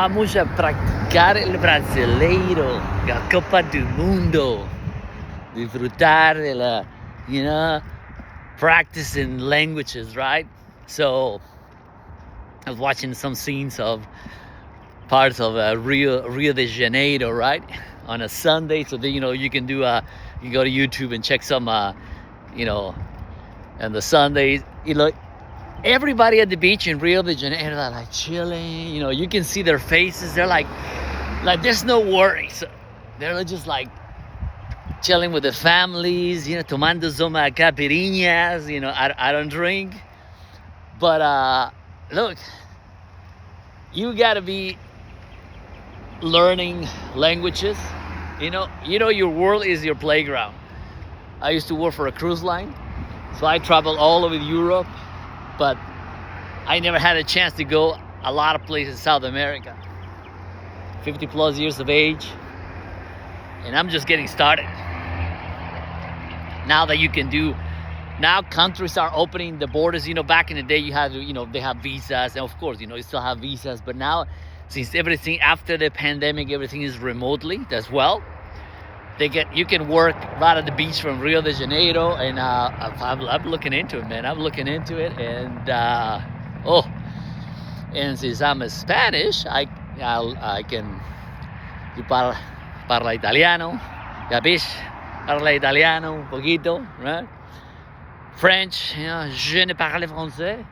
Vamos a practicar el brasileiro, la Copa do Mundo. Disfrutar de la, practicing languages, right? So I was watching some scenes of parts of Rio de Janeiro, right? On a Sunday, so that, you can do, you go to YouTube and check some, and the Sundays, everybody at the beach in Rio de Janeiro, they're like chilling, you can see their faces. They're like there's no worries. They're just like chilling with the families, tomando some caipirinhas. I don't drink, but look, you gotta be learning languages. Your world is your playground. I used to work for a cruise line, so I traveled all over Europe, but I never had a chance to go a lot of places in South America. 50 plus years of age, and I'm just getting started. Now that you can do, now countries are opening the borders. Back in the day you had to, they have visas, and of course, you still have visas, but now, since everything after the pandemic, everything is remotely as well. You can work right at the beach from Rio de Janeiro, and I'm looking into it, man. I'm looking into it, and and since I'm Spanish, I can. You parla italiano, capish? Parla italiano un poquito, right? French, je ne parle français,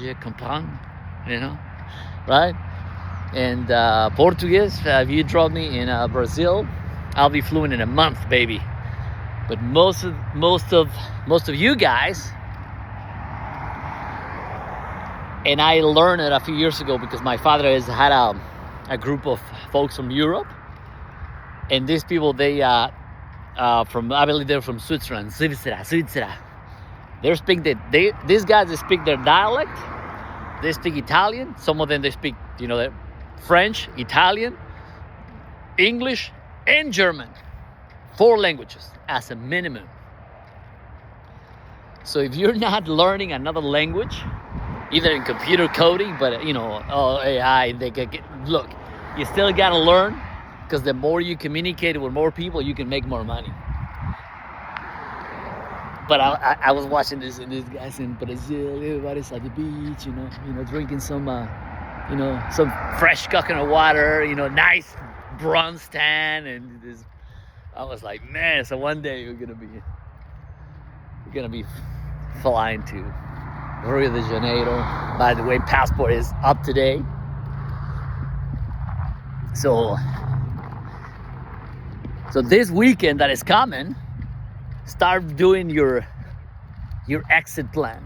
je comprends, right? And Portuguese, if you drop me in Brazil, I'll be fluent in a month, baby. But most of you guys, and I learned it a few years ago because my father has had a group of folks from Europe, and these people, they I believe they're from Switzerland. They're speaking these guys, they speak their dialect. They speak Italian. Some of them, they speak French, Italian, English, and German. 4 languages as a minimum. So if you're not learning another language, either in computer coding, but AI, look, you still gotta learn, because the more you communicate with more people, you can make more money. But I was watching these guys in Brazil. Everybody's at the beach, drinking some fresh coconut water, nice bronze tan, and this. I was like, man, so one day we're gonna be flying to Rio de Janeiro. By the way, passport is up to date. So this weekend that is coming, start doing your exit plan.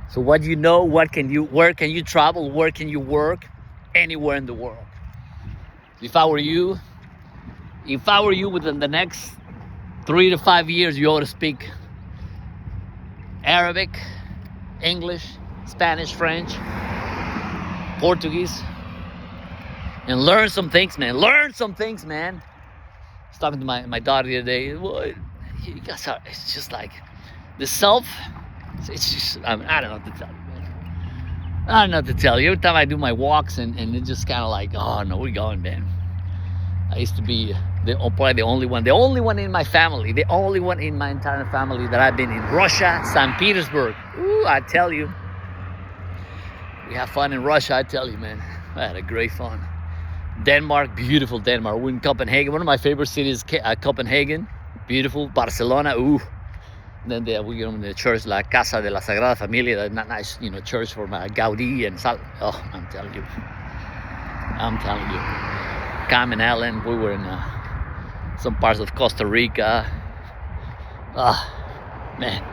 So where can you travel, where can you work, anywhere in the world. If I were you, within the next 3 to 5 years, you ought to speak Arabic, English, Spanish, French, Portuguese, and learn some things, man. I was talking to my daughter the other day. Well, you guys are, it's just like the self. It's just, I don't know what to tell you, man. I don't know what to tell you. Every time I do my walks, and it's just kind of like, oh no, we're going, man. I used to be probably the only one in my family, the only one in my entire family that I've been in Russia, St. Petersburg. Ooh, I tell you, we have fun in Russia. I tell you, man, I had a great fun. Denmark, beautiful Denmark. We're in Copenhagen. One of my favorite cities, Copenhagen. Beautiful. Barcelona, ooh. Then we go to the church, La Casa de la Sagrada Familia, that nice, church for Gaudí and Sal. Oh, I'm telling you. Cam and Ellen, we were in some parts of Costa Rica. Man.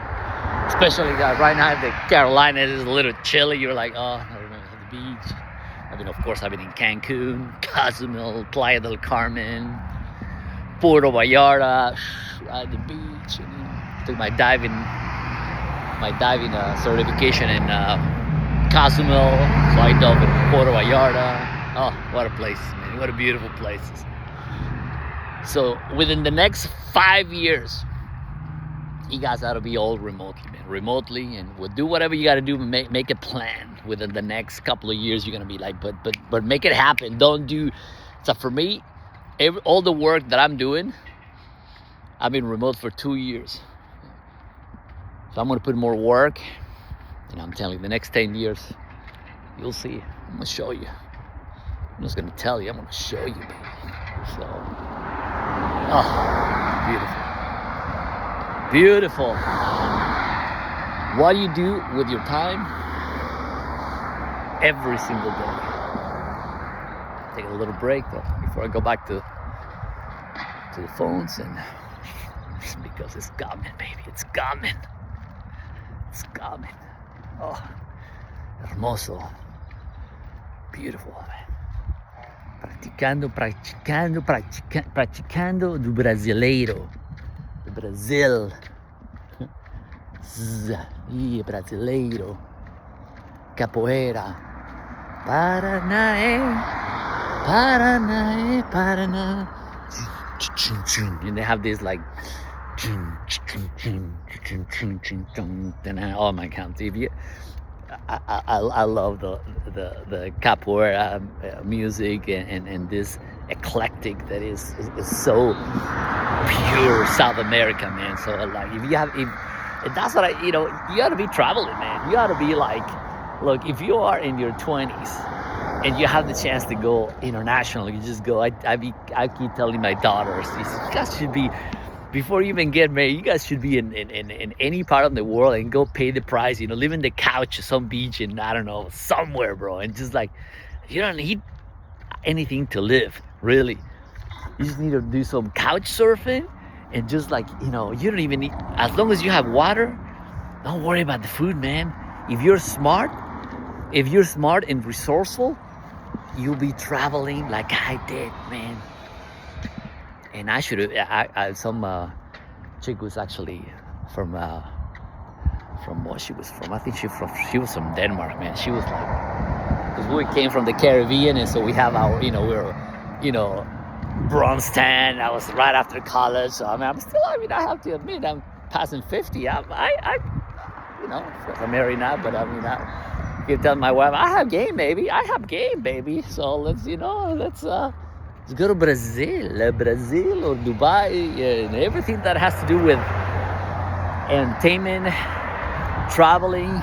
Especially right now, the Carolinas is a little chilly. You're like, oh, I remember at the beach. Of course, I've been in Cancun, Cozumel, Playa del Carmen, Puerto Vallarta, at the beach. Took my diving certification in Cozumel, so I dove in Puerto Vallarta. Oh, what a place, man! What a beautiful place. So within the next 5 years, you guys ought to be all remotely, man. Remotely, and we'll do whatever you got to do. Make a plan within the next couple of years. You're gonna be like, but make it happen. Don't do. So for me, all the work that I'm doing, I've been remote for 2 years. So I'm gonna put more work, and I'm telling you, the next 10 years, you'll see. I'm gonna show you. I'm just gonna tell you. I'm gonna show you, baby. So, oh, beautiful, beautiful. What do you do with your time? Every single day. Take a little break though before I go back to the phones, and because it's coming, baby. It's coming. It's coming. Oh, hermoso. Beautiful, man. Praticando do brasileiro. Do Brasil. Brasileiro. Capoeira. Paranaé. Paranaé. Paraná. And they have this like. Oh my God! I love the capoeira music and this eclectic that is so pure South America, man. So like if that's what you ought to be traveling, man. You ought to be like, look, if you are in your 20s and you have the chance to go international, you just go. I keep telling my daughters, you guys should be. Before you even get married, you guys should be in any part of the world and go pay the price, live in the couch at some beach in, I don't know, somewhere, bro. And just like, you don't need anything to live, really. You just need to do some couch surfing and just like, you don't even need, as long as you have water, don't worry about the food, man. If you're smart and resourceful, you'll be traveling like I did, man. And I should have, some chick was actually from what she was from. I think she was from Denmark, man. She was like, because we came from the Caribbean, and so we have our, we were, bronze tan. I was right after college, so I have to admit, I'm passing 50. I'm married now, but I keep telling my wife, I have game, baby. So let's go to Brazil or Dubai, and everything that has to do with entertainment, traveling,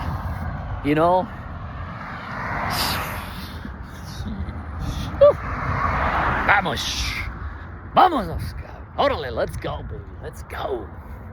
Vamos, Oscar. Órale, let's go, baby. Let's go.